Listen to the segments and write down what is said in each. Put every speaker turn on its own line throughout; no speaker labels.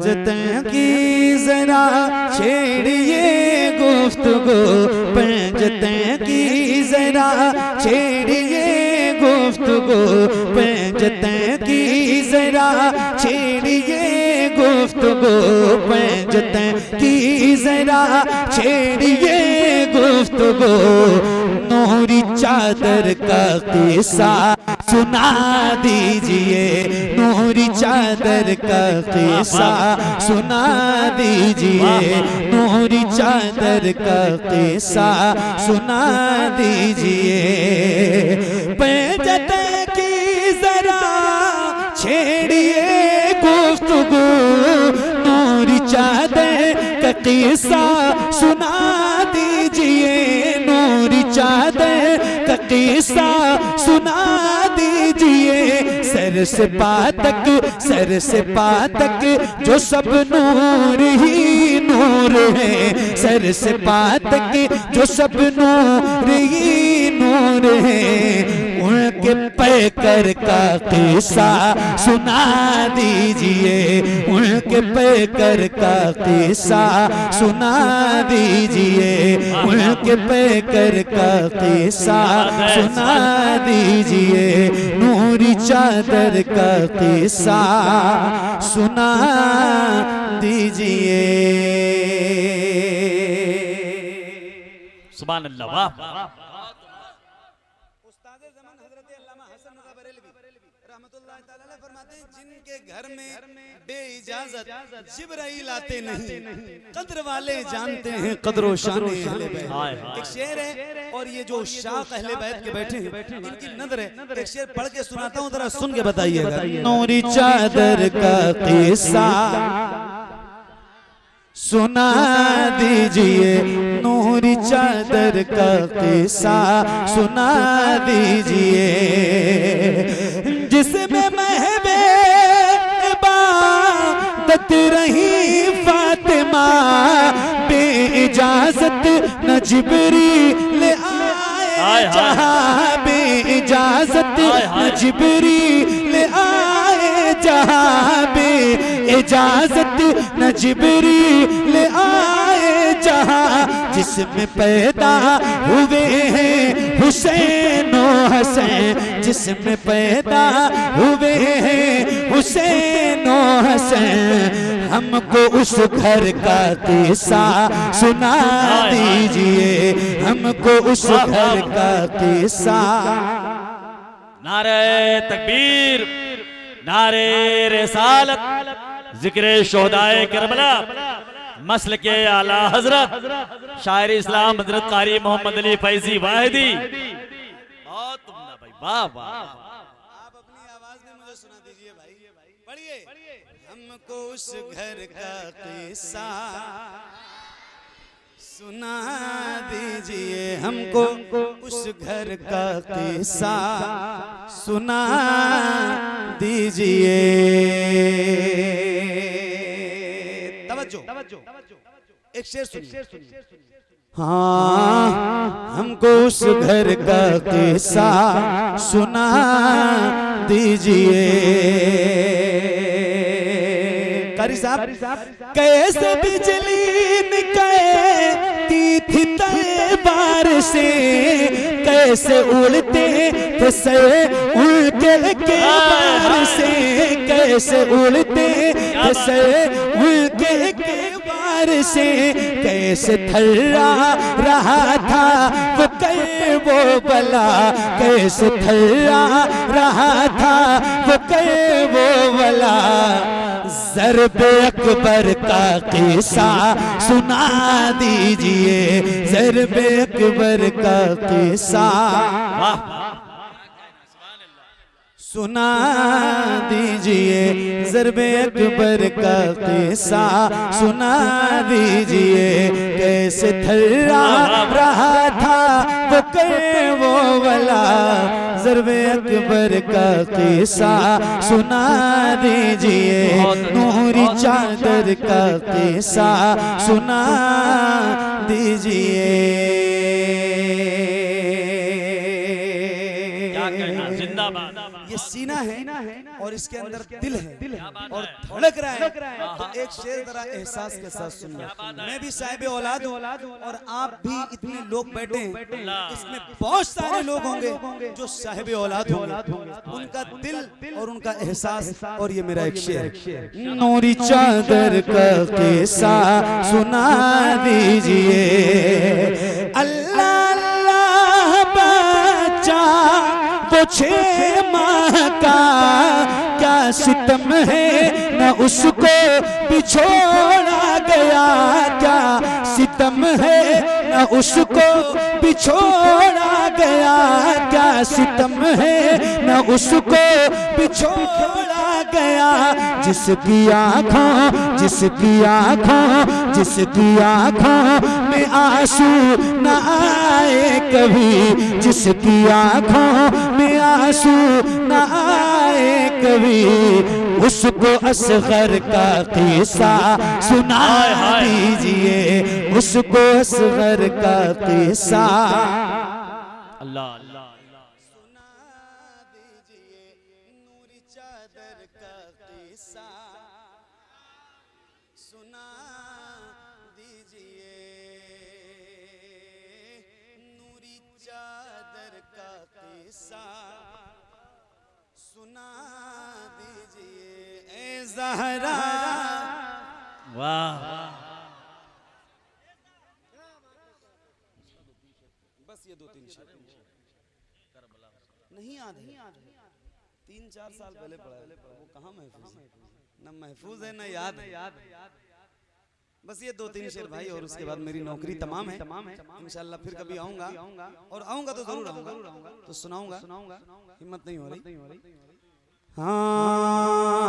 पंजतन की जरा छेड़िए गुफ्तगू, पंजतन की जरा छेड़िए गुफ्तगू, पंजतन की जरा छेड़िए गुफ्तगू, पंजतन की जरा छेड़िए गुफ्तगू। नूरी चादर का किस्सा सुना दीजिए, नूरी चादर का किस्सा सुना दीजिए, नूरी चादर का किस्सा सुना दीजिए। पंजतन की जरा छेड़िए गुफ्तगू, नूरी चादर का किस्सा सुना दीजिए, नूरी चादर का किस्सा सुना दीजिए। सर से पातक, सर से पातक जो सब नूर ही नूर है, सर से पातक जो सब नूर ही नूर है। उनके पैकर का किस्सा सुना दीजिए, उनके पैकर का किस्सा सुना दीजिए, उनके पैकर का किस्सा सुना दीजिए। नूरी चादर का किस्सा सुना दीजिए।
सुभान अल्लाह, वाह।
जिनके घर में बेइजाजत जिब्राइल आते नहीं, कद्र वाले जानते हैं कद्र शान अहले बैत। एक शेर है और ये जो शाख अहले बैत के बैठे हैं इनकी नजर है। एक शेर पढ़ के सुनाता हूँ, जरा सुन के बताइएगा। नूरी चादर का किस्सा सुना दीजिए, नूरी चादर का किस्सा सुना दीजिए। जिसमें महबे इबादत रही फातिमा, बेइजाजत न जिब्रील आए जहाँ, बेइजाजत न जिब्रील आए जहाँ, बेइजाजत न जिब्रील आए जहाँ। जिसमें पैदा हुए हैं हुसैन और हसन, जिसमें पैदा हुए हैं हुसैन और हसन। हमको उस घर का किस्सा सुना दीजिए, हमको उस घर का किस्सा।
नारे तकबीर, नारे रिसालत, जिक्र शोहदाए करबला, मसल के आला हजरत शायर इस्लाम हजरत कारी मोहम्मद अली फैजी वाहिदी। बहुत तुमना भाई, वाह वाह।
आप अपनी आवाज में मुझे सुना दीजिए भाई, पढ़िए। हमको उस घर का किस्सा सुना दीजिए, हमको उस घर का किस्सा सुना दीजिए। एक शेर सुनिए। हाँ, हमको उस घर का किस्सा सुना दीजिए। कारी साहब, कैसे बिजली निकलती थी तलवार से, कैसे उड़ते थे सर उनके के बार से, कैसे उड़ते थे सर उनके के बार से, कैसे थर्रा रहा था वो कर वो बला, कैसे थर्रा रहा था वो कर वो बला। ज़रबे अकबर का किस्सा सुना दीजिए, ज़रबे अकबर का किस्सा सुना दीजिए, ज़रबे अकबर का किस्सा सुना दीजिए। कैसे थर्रा रहा था वो कर वो वाला, ज़रबे अकबर का किस्सा सुना दीजिए। नूरी चादर का किस्सा सुना दीजिए। ये सीना है और इसके अंदर दिल है और धड़क रहा है। तो एक शेर जरा एहसास के साथ सुनिए। मैं भी साहिब औलाद हूँ और आप भी इतने लोग बैठे हैं, इसमें बहुत सारे लोग होंगे जो साहिब औलाद होंगे, उनका दिल और उनका एहसास। और ये मेरा एक शेर, नूरी चादर का किस्सा सुना दीजिए, अल्लाह अल्लाह बच्चा तो 6 माह का क्या सितम है, न उसको बिछोड़ा गया, क्या सितम है न उसको बिछोड़ा गया, क्या सितम है न उसको बिछोड़ा गया। जिसकी आँखों में आंसू न आए कभी, जिसकी आँखों में आंसू न आए कभी, उसको असगर का किस्सा सुना दीजिए, उसको असगर का किस्सा
अल्लाह
सुना दीजिए, नूरी चादर का किस्सा सुना दीजिए, नूरी चादर का किस्सा सुना दीजिए। ए ज़हरा,
वाह,
बस ये 2-3 शेर नहीं याद है, 3-4 साल पहले पढ़ा है, वो कहाँ महफूज है, न महफूज है न याद है। बस ये 2-3 शेर भाई, और उसके बाद मेरी नौकरी तमाम है। इंशाल्लाह फिर कभी आऊंगा, और आऊंगा तो जरूर आऊंगा, तो सुनाऊंगा, हिम्मत नहीं हो रही। हाँ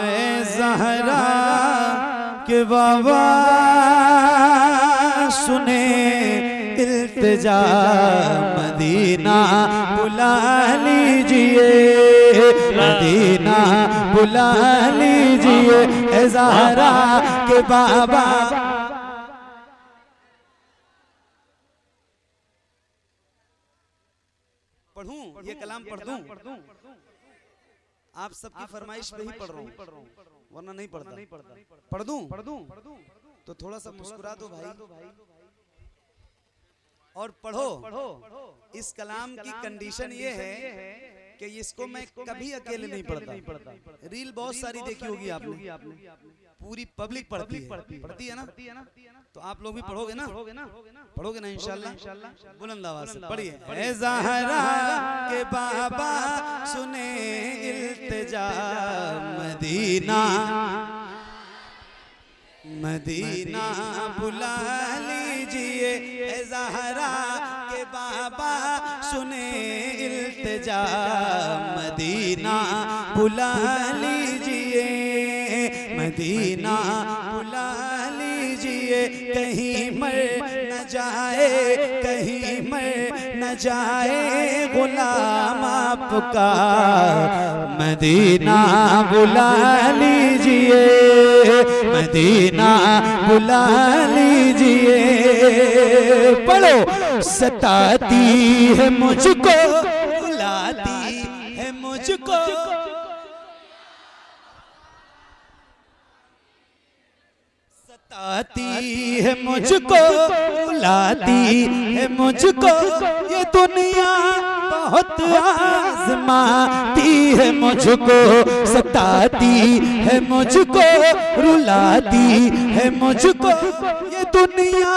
ए ज़हरा के बाबा सुने इल्तिजा, मदीना बुला लीजिए, मदीना बुला लीजिए, ए ज़हरा के बाबा। पढ़ूं ये कलाम पढ़ दूं, आप सबकी फरमाइश पे ही पढ़ रहा हूँ, वरना नहीं पढ़ता। पढ़ दूं तो थोड़ा सा मुस्कुरा दो भाई, और पढ़ो। इस कलाम की कंडीशन ये है कि इसको मैं कभी अकेले नहीं पढ़ता। रील बहुत सारी देखी होगी आपने, पूरी पब्लिक पढ़ती है ना, तो आप लोग भी पढ़ोगे ना इंशाल्लाह। बुलंद आवाज से पढ़िए। ए ज़हरा के बाबा सुने इल्तिजा, मदीना बुला लीजिए, ए ज़हरा के बाबा सुने इल्तिजा, मदीना बुला लीजिए, मदीना बुला लीजिए, कहीं मर न जाए, कहीं मर न जाए गुलाम आपका, मदीना बुला लीजिए, मदीना बुला लीजिए। पढ़ो, सताती है मुझको, बुलाती है मुझको, सताती है मुझको, बुलाती है मुझको, ये दुनिया बहुत आजमाती है मुझको, सताती है मुझको, रुलाती है मुझको, ये दुनिया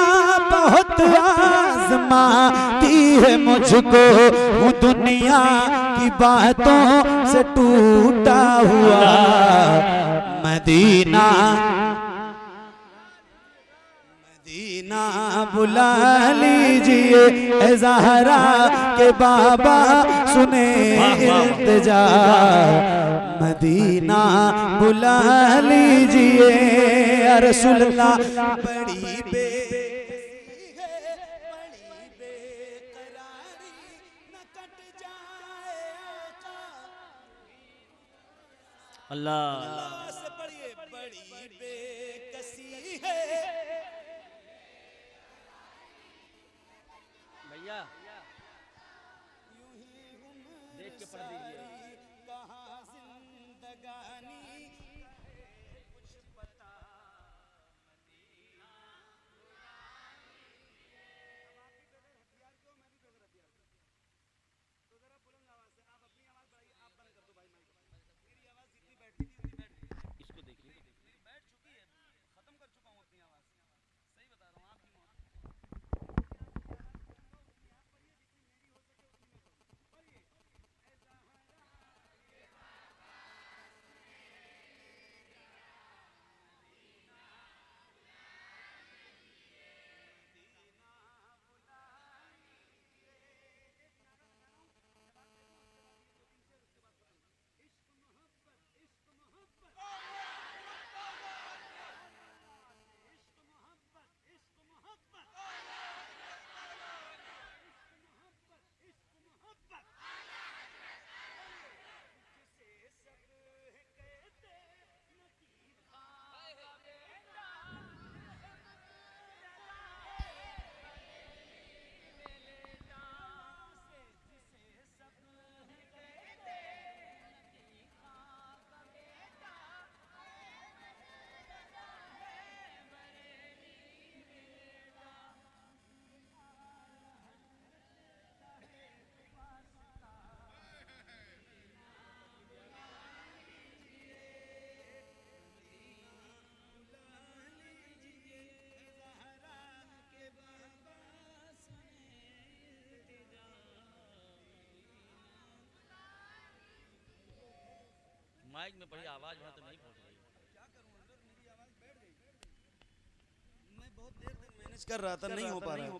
बहुत आजमाती है मुझको, वो दुनिया की बातों से टूटा हुआ मदीना, मदीना बुला लीजिए, ए ज़हरा के बाबा सुने इल्तिजा, मदीना बुला लीजिए। या रसूल अल्लाह, बड़ी बेकरारी न कट जाए आका,
अल्लाह
से पढ़िए, बड़ी बेकसी है
भैया, देख के पढ़ दीजिए।
जिंदगानी कुछ पता
इसको देखिए
बैठ चुकी है, खत्म कर चुका हूँ अपनी आवाज, सही बता रहा हूँ आपकी मौत।
माइक में बड़ी आवाज वहां तो नहीं पहुंच रही।
क्या करूं अंदर मेरी आवाज बैठ गई, मैं बहुत देर तक मैनेज कर रहा था, नहीं हो पा रहा।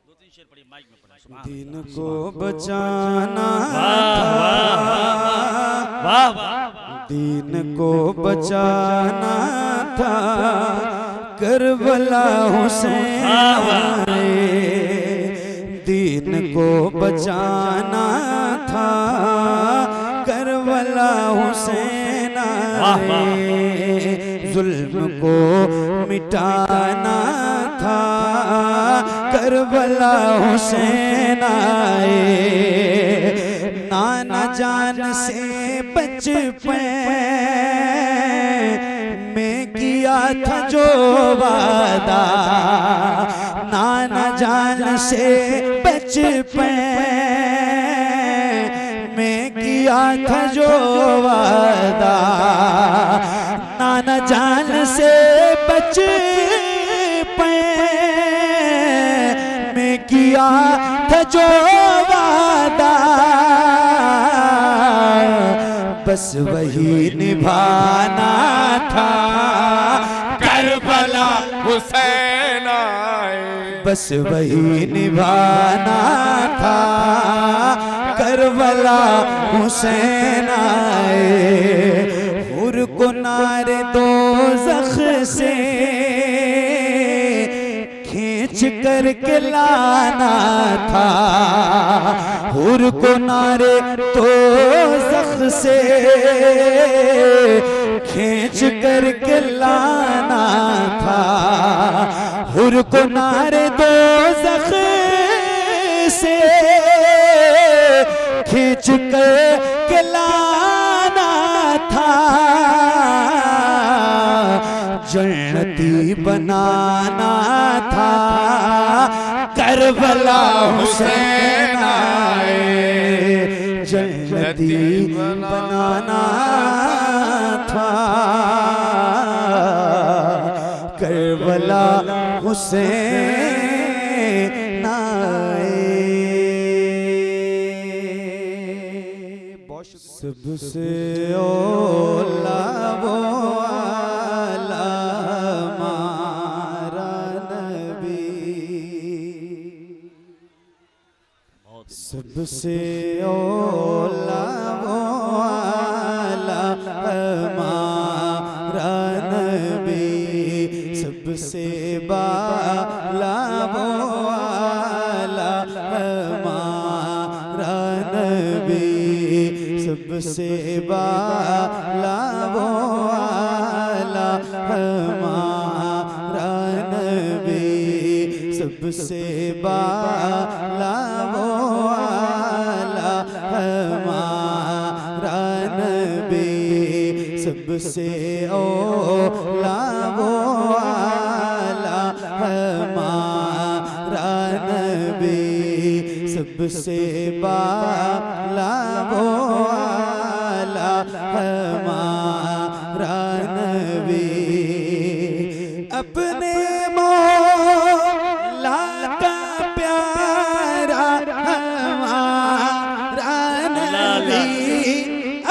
दो तीन शेर पड़ी माइक में पड़ा।
दीन को बचाना
वाह वाह,
दीन को बचाना था, करबला हुसैन आए। दीन को बचाना था, करबला हुसैन आए। जुल्म को मिटाना था, करबला हुसैन आए। नाना जान से बचपन में किया था जो वादा, नाना जान से बचपन में किया था जो वादा, नाना जान से बचपन में किया था जो वादा, बस वही निभाना था,
करबला हुसैन आए।
बस वही निभाना था, करबला हुसैन आए। हुर को नारे दोज़ख से खींच करके लाना था, हुर को नारे दोज़ख से खींच करके लाना था, हुर को नारे दोज़ख से खींच करके लाना था, जन्नती बनाना था, करबला हुसैन आए। जन्नती बनाना था, करबला हुसैन आए। सबसे औला वो आला हमारा नबी, सबसे औला वो आला हमारा नबी, सबसे बाला वो आला हमारा नबी, सबसे बाला वो आला हमारा नबी, सबसे बाला वो आला हमारा नबी, सबसे औला वो आला हमारा नबी, सबसे बाला वो आला हमारा नबी। अपने मौला का प्यारा हमारा नबी,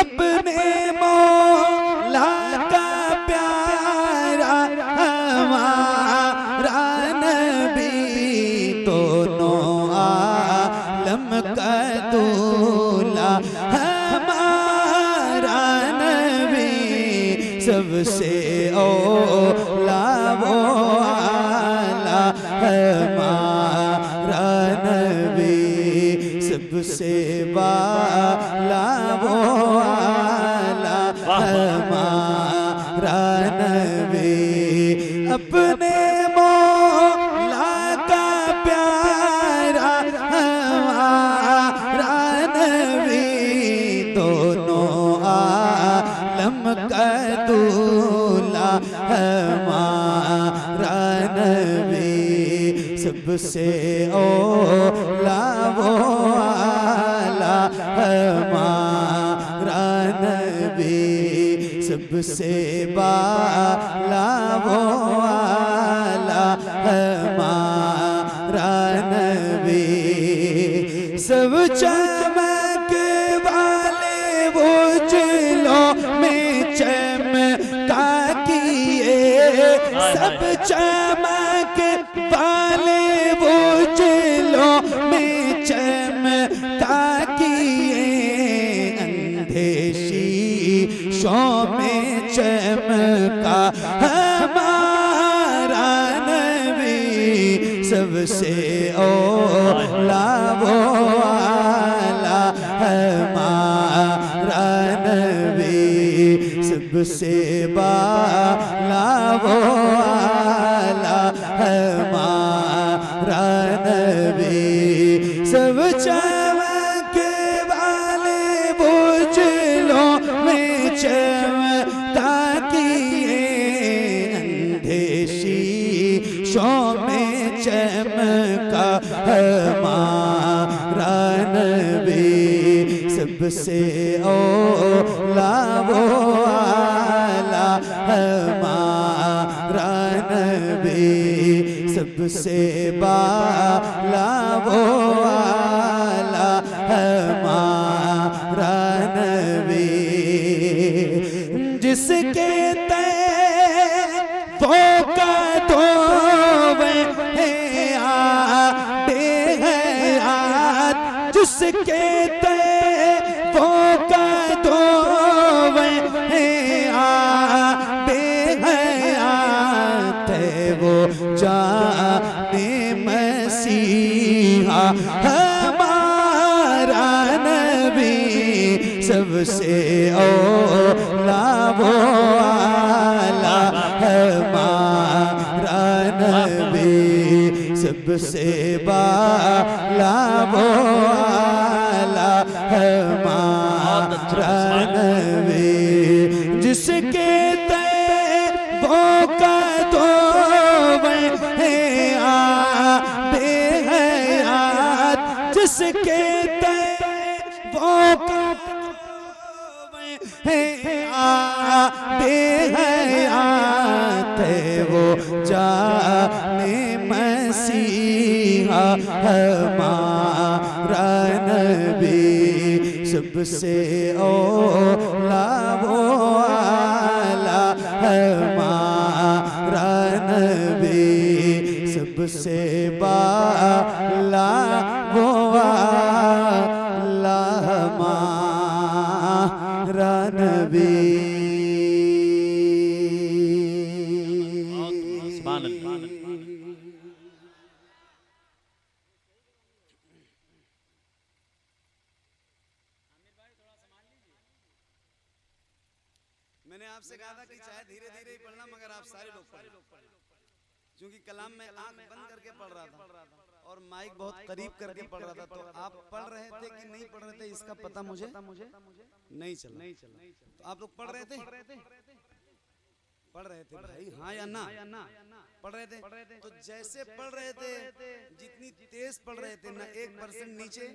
अपने मौला का प्यारा हमारा नबी, दोनों आलम का दूल्हा हमारा नबी, सबसे औला वो आला हमारा नबी, सबसे बाला वो आला हमारा नबी। अपने मौला का प्यारा हमारा नबी, दोनों आलम का दूल्हा हमारा नबी, सबसे औला वो आला हमारा नबी, सबसे बाला वो आला हमारा नबी। सब चमक वाले वो उजलों में चमका किए, सब चमक वाले वो उजलों में चमका किए, अंधे शीशों में चमका हमारा नबी, सबसे औला वो आला हमारा नबी, सबसे बाला वो आला हमारा नबी। सब चमक वाले बुझलों में चमका किए, अंधे शीशों में चमका हमारा नबी, सबसे औला वो आला हमारा नबी, सबसे बाला वो आला हमारा नबी। जिसके वो का धोवे बेहयात, जिसके वो का धोवे बेहयात, वो जाने मसीहा हमारा नबी, सबसे औला वो आला हमारा नबी, सबसे बाला वो आला हमारा नबी। जिसके वो का धोवे बेहयात, जिसके वो का बेहयात, वो जाने मसीहा हमारा नबी, सबसे औला वो आला हमारा नबी, सबसे बाला वो आला हमारा नबी।
मैंने आपसे कहा था कि चाहे धीरे धीरे ही पढ़ना, मगर आप सारे लोग पढ़े, क्योंकि कलाम में आंख बंद करके पढ़ रहा था
और माइक बहुत करीब करके पढ़ रहा था, तो आप पढ़ रहे थे कि नहीं पढ़ रहे थे इसका पता मुझे नहीं चला। तो आप लोग पढ़ रहे थे भाई, हाँ या ना? पढ़ रहे थे। तो जैसे पढ़ रहे थे, जितनी तेज पढ़ रहे थे, ना 1% नीचे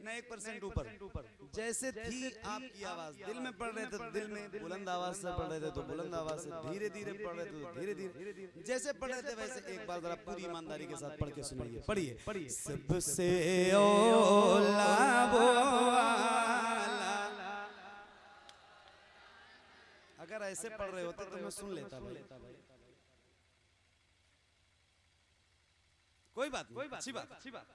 ना 1% ऊपर, जैसे थी आपकी आवाज, दिल में पढ़ रहे थे तो दिल में, बुलंद आवाज से पढ़ रहे थे तो बुलंद आवाज से, धीरे धीरे पढ़ रहे थे तो धीरे धीरे, जैसे पढ़ रहे थे वैसे एक बार जरा पूरी ईमानदारी के साथ पढ़ के सुनाइए। पढ़िए। सबसे औला वो आला। अगर ऐसे पढ़ रहे होते तो मैं सुन लेता भाई। कोई बात नहीं, अच्छी बात।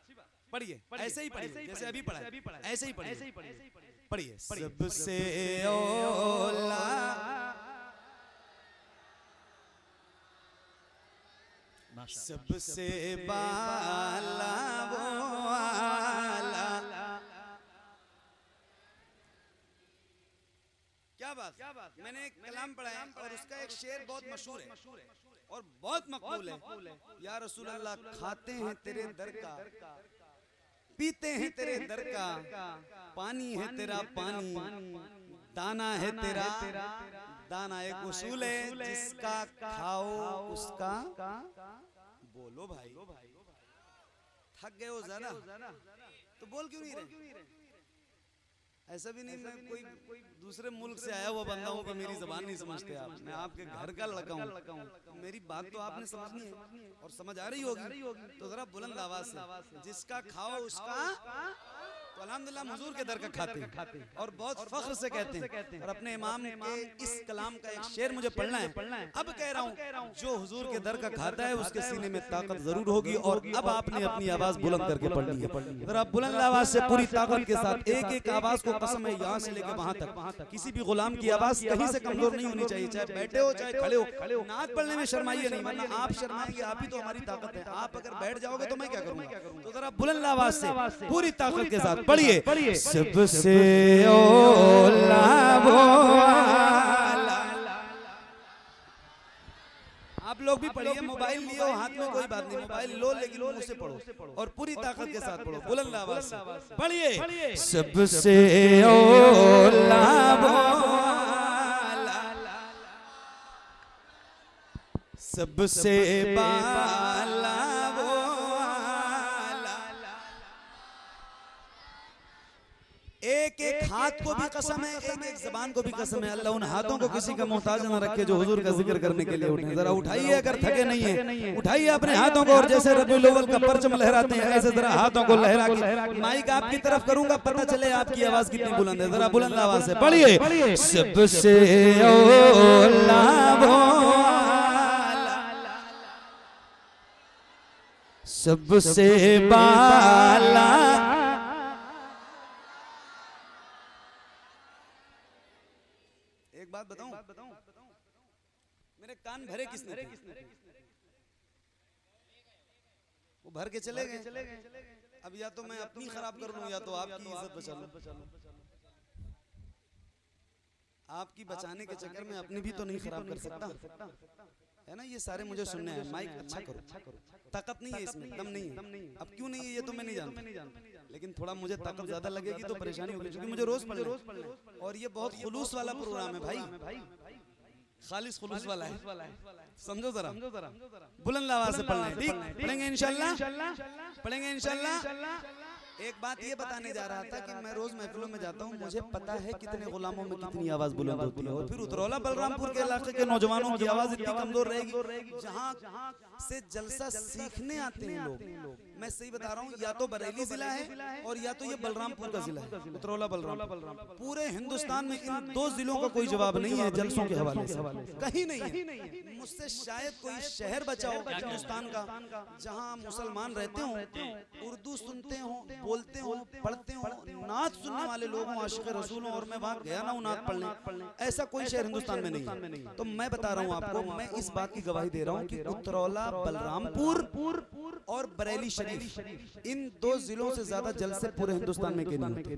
पढ़िए, ऐसे ही पढ़िए जैसे अभी पढ़ा, ऐसे ही पढ़िए। पढ़िए। सबसे औला सबसे बाला वो आला। क्या बात। मैंने एक कलाम पढ़ा है और उसका एक शेर बहुत मशहूर है और बहुत मकबूल है। या रसूल अल्लाह, खाते हैं तेरे दर का, पीते हैं तेरे दर का, पानी है तेरा पानी, दाना है तेरा दाना। एक उसूल है, जिसका खाओ उसका बोलो भाई। थक गए हो ज़्यादा तो बोल क्यों नहीं रहे? ऐसा भी नहीं मैं कोई दूसरे मुल्क से आया हुआ बंदा हूँ कि मेरी जबान नहीं समझते आप। मैं आपके घर का लड़का हूँ, मेरी बात तो आपने समझनी है और समझ आ रही होगी। तो जरा बुलंद आवाज से, जिसका खाओ उसका, तो अल्हम्दुलिल्लाह हुजूर के दर का खाते हैं और बहुत फख्र से कहते हैं। और अपने इमाम के इस कलाम का एक शेर मुझे पढ़ना है। अब कह रहा हूँ, जो हुजूर के दर का खाता है उसके सीने में ताकत जरूर होगी। और अब आपने अपनी आवाज बुलंद करके पढ़नी है। जरा बुलंद आवाज से पूरी ताकत के साथ, एक एक आवाज को कसम है यहाँ से लेकर वहां तक, किसी भी गुलाम की आवाज कहीं से कमजोर नहीं होनी चाहिए, चाहे बैठे हो चाहे खड़े हो। नात पढ़ने में शर्माइए नहीं, वरना आप शर्माएंगे, आप ही तो हमारी ताकत है। आप अगर बैठ जाओगे तो मैं क्या करूंगा? तो जरा बुलंद आवाज से पूरी ताकत के साथ पढ़िए। सबसे औला वो आला। आप लोग भी पढ़िए, मोबाइल लियो हाथ में कोई बात नहीं, मोबाइल लो लेकिन मुंह से पढ़ो और पूरी ताकत के साथ पढ़ो, बुलंद आवाज से पढ़िए। सबसे औला वो आला, सबसे बाला वो आला। एक एक हाथ को भी कसम है, एक एक जबान को भी कसम है। अल्लाह उन हाथों को किसी का मोहताज न रखे जो हुजूर का जिक्र करने के लिए उठे। जरा उठाइए, अगर थके नहीं है उठाइए अपने हाथों को, और जैसे रबीउल अव्वल का परचम लहराते हैं ऐसे जरा हाथों को लहरा के। माइक आपकी तरफ करूंगा, पता चले आपकी आवाज कितनी बुलंद है। जरा बुलंद आवाज से पढ़िए। सबसे औला वो आला, सबसे बाला। एक बात बताऊं, मेरे कान भरे किसने? वो भर के चले गए। अब या तो मैं अपनी खराब कर लूं या तो आपकी इज्जत बचा लूं। आपकी बचाने के चक्कर में अपनी भी तो नहीं खराब कर सकता है ना। ये सारे मुझे सुनने हैं। माइक अच्छा करो, ताकत नहीं है इसमें, दम नहीं है। अब क्यों नहीं है ये तो मैं नहीं जानता, लेकिन थोड़ा मुझे ताकत ज्यादा लगेगी तो परेशानी होगी, क्योंकि मुझे रोज पढ़ना है और ये बहुत खुलूस वाला प्रोग्राम है भाई, खालिस खुलूस वाला है, समझो जरा। बुलंद आवाज से पढ़ना है, ठीक? पढ़ेंगे इंशाल्लाह, पढ़ेंगे इंशाल्लाह। एक बात ये बताने जा रहा था कि मैं रोज महफिलों में जाता हूँ, मुझे पता है कितने गुलामों में कितनी आवाज बुलंद होती है। और फिर उतरौला बलरामपुर के इलाके के नौजवानों की आवाज इतनी कमजोर रहेगी, जहाँ से जलसा सीखने आते हैं लोग। मैं सही बता रहा हूँ, या तो बरेली जिला है और या तो ये बलरामपुर का जिला है, उतरौला बलरामपुर। पूरे हिंदुस्तान में इन दो जिलों का कोई जवाब नहीं है जलसों के हवाले से, कहीं नहीं है। मुझसे शायद कोई शहर बचाओ हिंदुस्तान का जहाँ मुसलमान रहते हो, उर्दू सुनते हो, बोलते हो, पढ़ते हो, नात सुनने वाले लोग हो, आशिक रसूल हो, और मैं वहाँ गया ना हूँ नात पढ़ने, ऐसा कोई शहर हिंदुस्तान में नहीं है। तो मैं बता रहा हूँ आपको, मैं इस बात की गवाही दे रहा हूँ कि उत्तरौला, बलरामपुर और बरेली शरीफ, इन 2 जिलों से ज्यादा जलसे पूरे हिंदुस्तान में कहीं नहीं होते,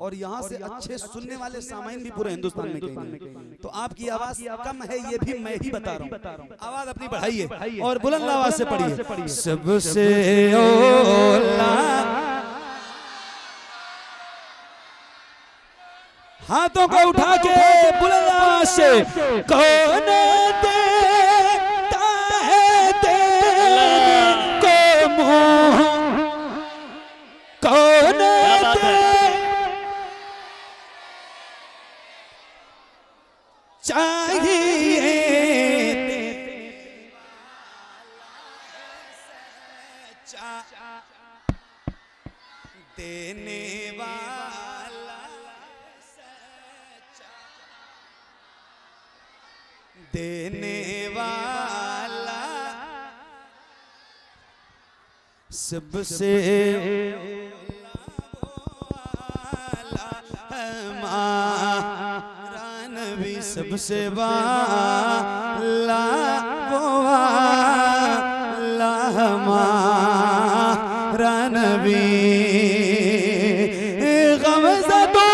और यहाँ से अच्छे सुनने वाले सामाइन भी पूरे हिंदुस्तान में कहीं नहीं। तो आपकी आवाज कम है ये भी मैं ही बता रहा हूँ, आवाज अपनी बढ़ाइए और बुलंद आवाज से पढ़िए। सबसे औला, हाथों को उठा के बुलंद आवाज से, कौन देता है देने को मुंह, कौन चाहिए देने वाला, देने वाला, सबसे हमारा नबी, सबसे वाला वो वाला हमारा नबी। गमज़दो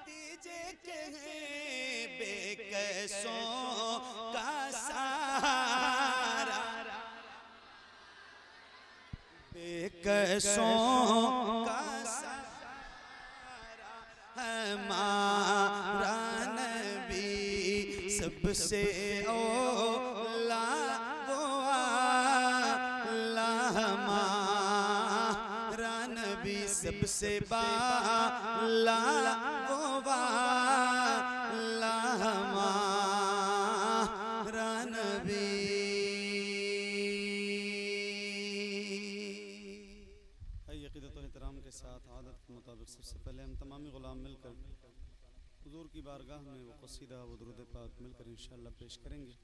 दीजिए के बेकसों का सहारा, बेकसों का सहारा हमारा नबी, सबसे औला वो वाला हमारा नबी, सबसे बाला वो वाला हमारा नबी। अक़ीदत और एहतराम के साथ आदत के मुताबिक सबसे पहले हम तमामी ग़ुलाम मिलकर हुजूर की बारगाह में वो क़सीदा व दुरूद पाक मिलकर इंशाअल्लाह पेश करेंगे,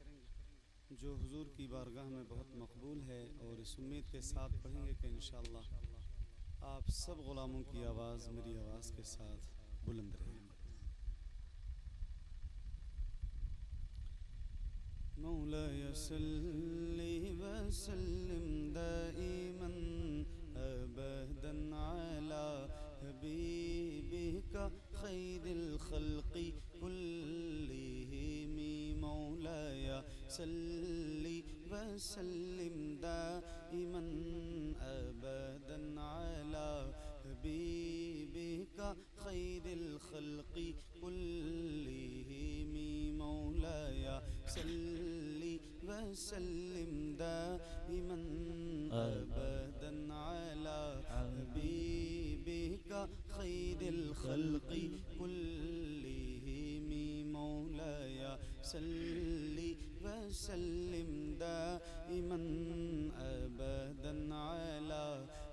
जो हुजूर की बारगाह में बहुत मकबूल है, और इस उम्मीद के साथ पढ़ेंगे कि इंशाअल्लाह आप सब ग़ुलामों की आवाज़ मेरी आवाज़ के साथ बुलंद रहेगी। मौलाया सल्ली व सल्लिम दाइमन अबदन अला हबीबिका खैरिल खल्क़ि कुल्लिहिम। मौलाया सल्ली व सल्लिम दाइमन अबदन अला हबीबिका खैरिल खल्क़ि कुल्लिहिम। मौलाया सल्ली व सल्लिम दाइमन अबदन अला हबीबिका खैरिल खल्क़ि कुल्लिहिम। मौलाया सल्ली व सल्लिम दाइमन अबदन अला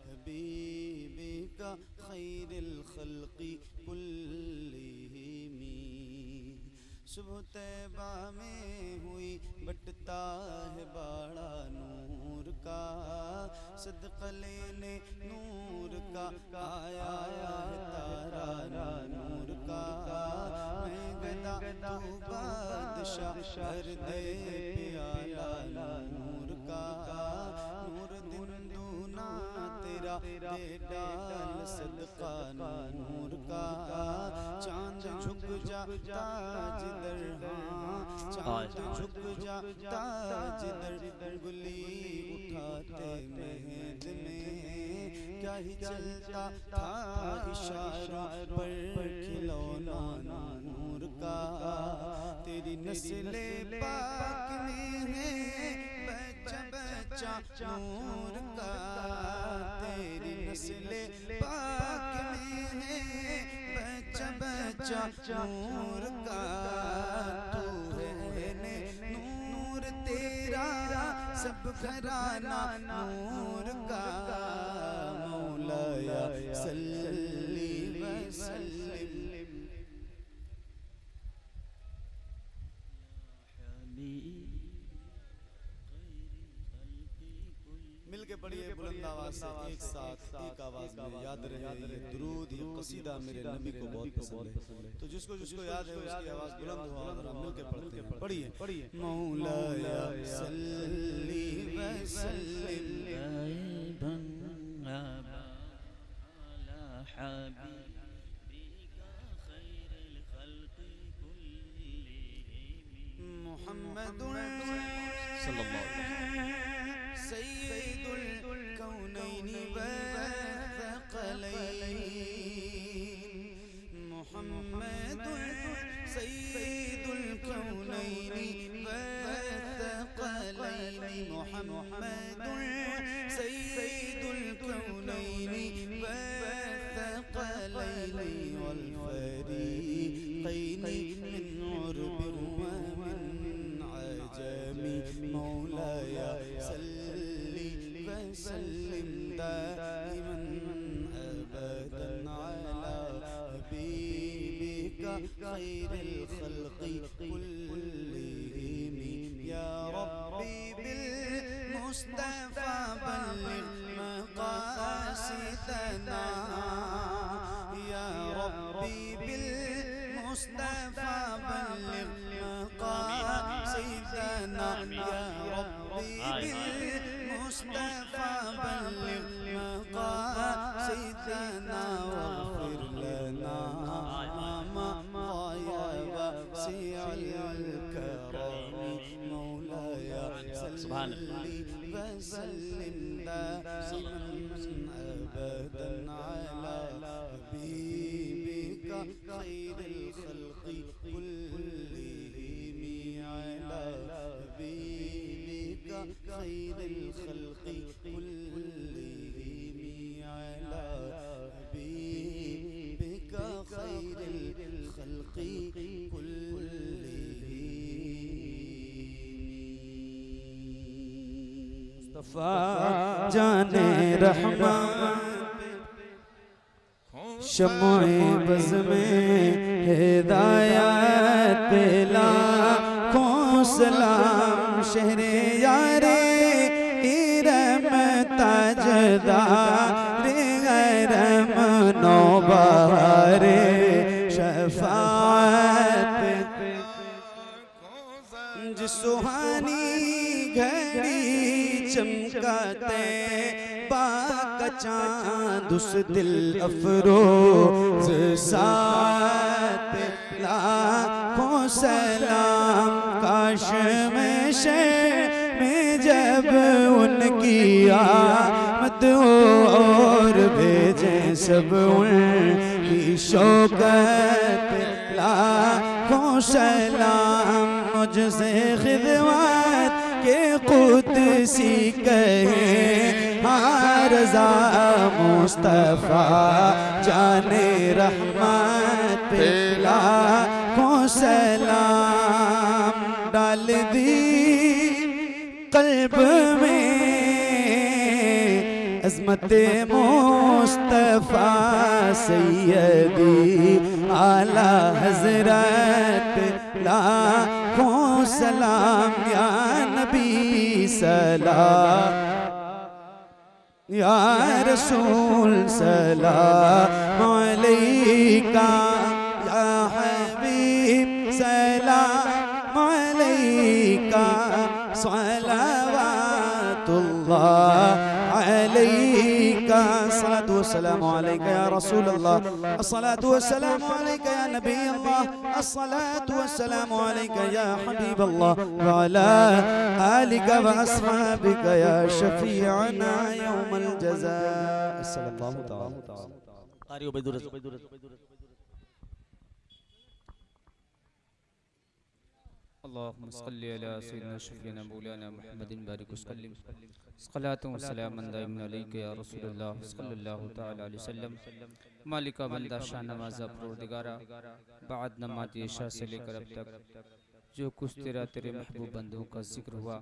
हबीबिका खैरिल खल्क़ि कुल्लिहिम। सुबह तैबा में हुई बटता है बाड़ा नूर का, सदक़ा लेने नूर का आया है तारा नूर का। मैं गदा तू बादशाह भर दे प्याला नूर का, नूर दिन दूना तेरा दे डाल सदक़ा नूर का। चांद झुक जाता जिधर, हाँ चांद झुक जाता जिधर, गुली उठाते महद में क्या ही चलता था इशारों पर खिलौना नूर का। तेरी नस्ले पाक में है बच्चा बच्चा नूर का, तेरी नस्ले पाक में है बच्चा बच्चा नूर का। तू है नूर तेरा सब घराना नूर का। मौलाया सल्ली व सल्लिम पढ़िए बुलंद आवाज से एक साथ एक आवाज में याद रहे ये दुरूद ये कसीदा मेरे नबी को बहुत पसंद है। तो जिसको जिसको याद है उसकी आवाज बुलंद हो और हम मिलके पढ़ते हैं। पढ़िए मौलाया सल्ली व सल्लिम मुहम्मदुन सय्यदुल कौनैनि व थक़लैन मुहम्मदुन सय्यदुल कौनैनि व थक़लैन मुहम्मदुन सय्यदुल कौनैनि व थक़लैन वल फरीक़ैन मिन उर्ब व मिन अजमी मौलाया सल्ली व सल्लिम दाइमन अबदन अला हबीबिका खैरिल खल्क़ि कुल्लिहिम या रब्बी बिल मुस्तफ़ा बल्लिग़ मक़ासिदना या रब्बी बिल मुस्तफ़ा बल्लिग़ मक़ासिदना या रब्बी बिल मुस्तफ़ा बल्लिग़ मक़ासिदना वग़फ़िर लना मा वासिअल करम मौलाया सल्ली व सल्लिम दाइमन अबदन अला हबीबिका खैरिल खल्क़ि कुल्लिहिम अला हबीबिका खैरिल खल्क़ि कुल्लिहिम अला हबीबिका खैरिल खल्क़ि कुल्लिहिम मुस्तफ़ा जाने रहमान शम्ए बज़ में हिदायत पे लाखों सलाम शहरे यारे इरम ताजदार गरम नौबहारे शफाअत जिस सुहानी घड़ी चमकाते का चाँद उस दिल अफरोज साथ लाखों सलाम काश में शहर में जब उनकी आमद हो और भेजें सब उनकी शौकत लाखों सलाम मुझसे खिदमत के कुदसी कहे रज़ा मुस्तफ़ा जाने रहमत पे लाखों सलाम डाल दी क़ल्ब में अज़मत मुस्तफ़ा सैयदी आला हज़रत लाखों सलाम या नबी सलाम या रसूल सलाम अलैका या हबीब सलाम अलैका सलावतुल्लाह अलैका अस्सलातु वस्सलामु अलैका या रसूल अल्लाह अस्सलातु वस्सलामु अलैका या नबी अल्लाह अस्सलातु वस्सलामु अलैका या हबीब अल्लाह व अला आलिका व अस्हाबिका या शफीअना यौमल जज़ा सल्लल्लाहु तआला कारी उबैदुर
अल्लाहुम्मा सल्लि अला सय्यिदिना शफीअना मौलाना मुहम्मदिन बारिक वसल्लिम सलातु व सलाम दाइमन अलैका या रसूलल्लाह सल्लल्लाहु तआला अलैहि वसल्लम मालिका बंदा शाह नवाज़ा परवरदिगारा बाद नमाज़ इशा से लेकर अब तक जो कुछ तेरे महबूब बंदों का जिक्र हुआ